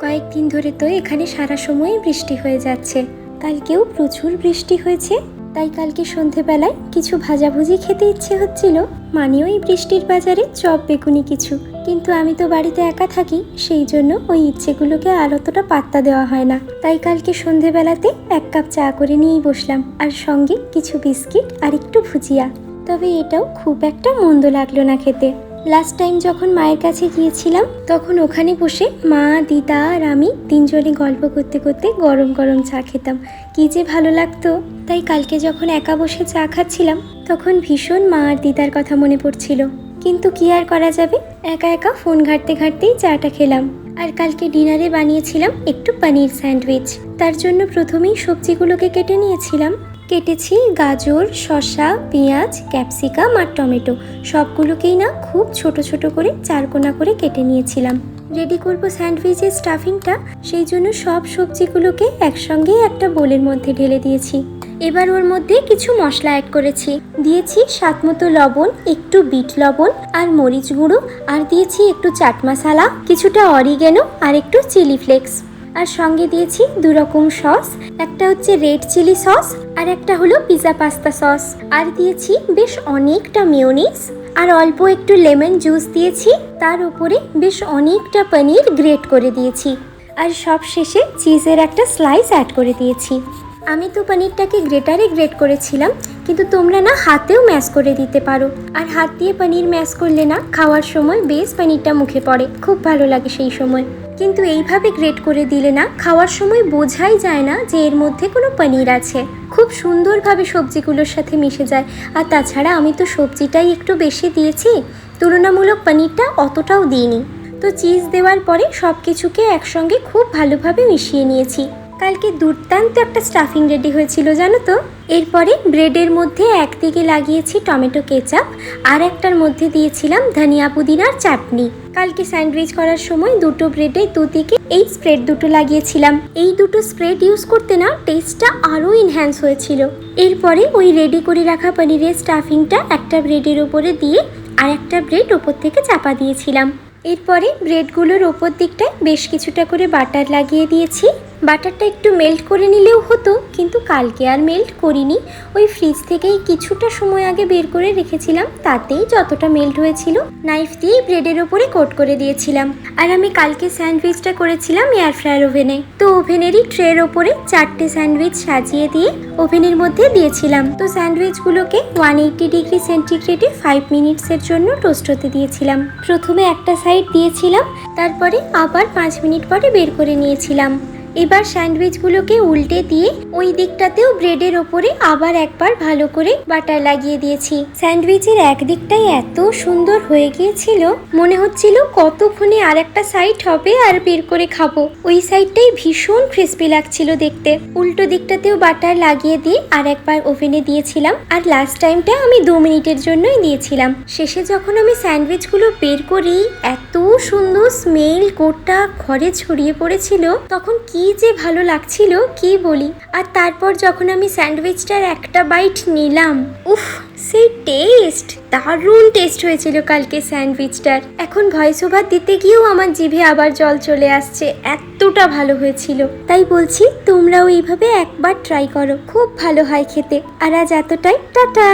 কয়েকদিন ধরে তো এখানে সারা সময় বৃষ্টি হয়ে যাচ্ছে। কালকেও প্রচুর বৃষ্টি হয়েছে, তাই কালকে সন্ধেবেলায় কিছু ভাজাভুজি খেতে ইচ্ছে হচ্ছিল। মানেও এই বৃষ্টির বাজারে চপ বেগুনি কিছু, কিন্তু আমি তো বাড়িতে একা থাকি, সেই জন্য ওই ইচ্ছেগুলোকে আর অতটা পাত্তা দেওয়া হয় না। তাই কালকে সন্ধেবেলাতে 1 কাপ চা করে নিয়েই বসলাম, আর সঙ্গে কিছু বিস্কিট আর একটু ভুজিয়া। তবে এটাও খুব একটা মন্দ লাগলো না খেতে। লাস্ট টাইম যখন মায়ের কাছে গিয়েছিলাম তখন ওখানে বসে মা, দিদা আর আমি 3 জনে গল্প করতে করতে গরম গরম চা খেতাম, কি যে ভালো লাগতো। তাই কালকে যখন একা বসে চা খাচ্ছিলাম তখন ভীষণ মা আর দিদার কথা মনে পড়ছিল। কিন্তু কি আর করা যাবে, একা একা ফোন ঘাঁটতে ঘাঁটতেই চাটা খেলাম। আর কালকে ডিনারে বানিয়েছিলাম একটু পনির স্যান্ডউইচ। তার জন্য প্রথমেই সবজিগুলোকে কেটে নিয়েছিলাম। কেটেছি গাজর, শসা, পেঁয়াজ, ক্যাপসিকাম আর টমেটো, সবগুলোকেই না খুব ছোট ছোট করে 4 কোনা করে কেটে নিয়েছিলাম। রেডি করব স্যান্ডউইচের স্টাফিংটা, সেই জন্য সব সবজিগুলোকে একসঙ্গে একটা বোলের মধ্যে ঢেলে দিয়েছি। এবার ওর মধ্যে কিছু মশলা অ্যাড করেছি। দিয়েছি স্বাদমতো লবণ, একটু বিট লবণ আর মরিচ গুঁড়ো, আর দিয়েছি একটু চাট মশলা, কিছুটা অরিগেনো আর একটু চিলি ফ্লেক্স। আর সঙ্গে দিয়েছি 2 রকম সস, একটা হচ্ছে রেড চিলি সস আর একটা হলো পিৎজা পাস্তা সস। আর দিয়েছি বেশ অনেকটা মেয়োনিজ আর অল্প একটু লেমন জুস দিয়েছি। তার উপরে বেশ অনেকটা পনির গ্রেট করে দিয়েছি, আর সব শেষে চিজের একটা স্লাইস অ্যাড করে দিয়েছি। আমি তো পনিরটাকে গ্রেটারে গ্রেট করেছিলাম, কিন্তু তোমরা না হাতেও ম্যাশ করে দিতে পারো। আর হাত দিয়ে পনির ম্যাশ করলে না খাওয়ার সময় বেশ পনিরটা মুখে পড়ে, খুব ভালো লাগে সেই সময়। কিন্তু এইভাবে গ্রেট করে দিলে না খাওয়ার সময় বোঝাই যায় না যে এর মধ্যে কোনো পনির আছে, খুব সুন্দরভাবে সবজিগুলোর সাথে মিশে যায়। আর তাছাড়া আমি তো সবজিটাই একটু বেশি দিয়েছি, তুলনামূলক পনিরটা অতটাও দিইনি। তো চিজ দেওয়ার পরে সব কিছুকে একসঙ্গে খুব ভালোভাবে মিশিয়ে নিয়েছি। কালকে দুর্দান্ত একটা স্টাফিং রেডি হয়েছিল জানো তো। এরপরে ব্রেডের মধ্যে একদিকে লাগিয়েছি টমেটো কেচাপ, আর একটার মধ্যে দিয়েছিলাম ধনিয়া পুদিনার চাটনি। কালকে স্যান্ডউইচ করার সময় দুটো ব্রেডে দুদিকে এই স্প্রেড দুটো লাগিয়েছিলাম। এই দুটো স্প্রেড ইউজ করতে না টেস্টটা আরও এনহ্যান্স হয়েছিল। এরপরে ওই রেডি করে রাখা পনিরের স্টাফিংটা একটা ব্রেডের ওপরে দিয়ে আর একটা ব্রেড ওপর থেকে চাপা দিয়েছিলাম। এরপরে ব্রেডগুলোর ওপর দিকটায় বেশ কিছুটা করে বাটার লাগিয়ে দিয়েছি। বাটারটা একটু মেল্ট করে নিলেও হতো, কিন্তু কালকে আর মেল্ট করিনি। ওই ফ্রিজ থেকেই কিছুটা সময় আগে বের করে রেখেছিলাম, তাতেই যতটা মেল্ট হয়েছিল নাইফ দিয়ে ব্রেডের ওপরে কোট করে দিয়েছিলাম। আর আমি কালকে স্যান্ডউইচটা করেছিলাম এয়ার ফ্রায়ার ওভেনে, তো ওভেনেরই ট্রের ওপরে 4টে স্যান্ডউইচ সাজিয়ে দিয়ে ওভেনের মধ্যে দিয়েছিলাম। তো স্যান্ডউইচগুলোকে 180 ডিগ্রি সেন্টিগ্রেডে 5 মিনিটসের জন্য টোস্ট হতে দিয়েছিলাম। প্রথমে একটা সাইড দিয়েছিলাম, তারপরে আবার 5 মিনিট পরে বের করে নিয়েছিলাম। এবার স্যান্ডউইচগুলোকে উল্টে দিয়ে ওই দিকটাতেও ব্রেডের ওপরে আবার একবার ভালো করে বাটার লাগিয়ে দিয়েছি। স্যান্ডউইচের এক দিকটাই এত সুন্দর হয়ে গিয়েছিল, মনে হচ্ছিল কতক্ষণে আর একটা সাইড হবে আর বের করে খাবো। ওই সাইডটাই ভীষণ ক্রিস্পি লাগছিল দেখতে। উল্টো দিকটাতেও বাটার লাগিয়ে দিয়ে আর একবার ওভেনে দিয়েছিলাম, আর লাস্ট টাইমটা আমি 2 মিনিটের জন্যই দিয়েছিলাম। শেষে যখন আমি স্যান্ডউইচগুলো বের করি এত সুন্দর স্মেল গোটা ঘরে ছড়িয়ে পড়েছিল, তখন কি যে ভালো লাগছিল কি বলি। আর তারপর যখন আমি স্যান্ডউইচটার একটা বাইট নিলাম, উফ সেই টেস্ট, দারুণ টেস্ট হয়েছিল কালকে স্যান্ডউইচটার। এখন ভয়েস ওভার দিতে গিয়েও আমার জিভে আবার জল চলে আসছে, এতটা ভালো হয়েছিল। তাই বলছি তোমরাও এইভাবে একবার ট্রাই করো, খুব ভালো হয় খেতে। আর আজ এতটাই, টাটা।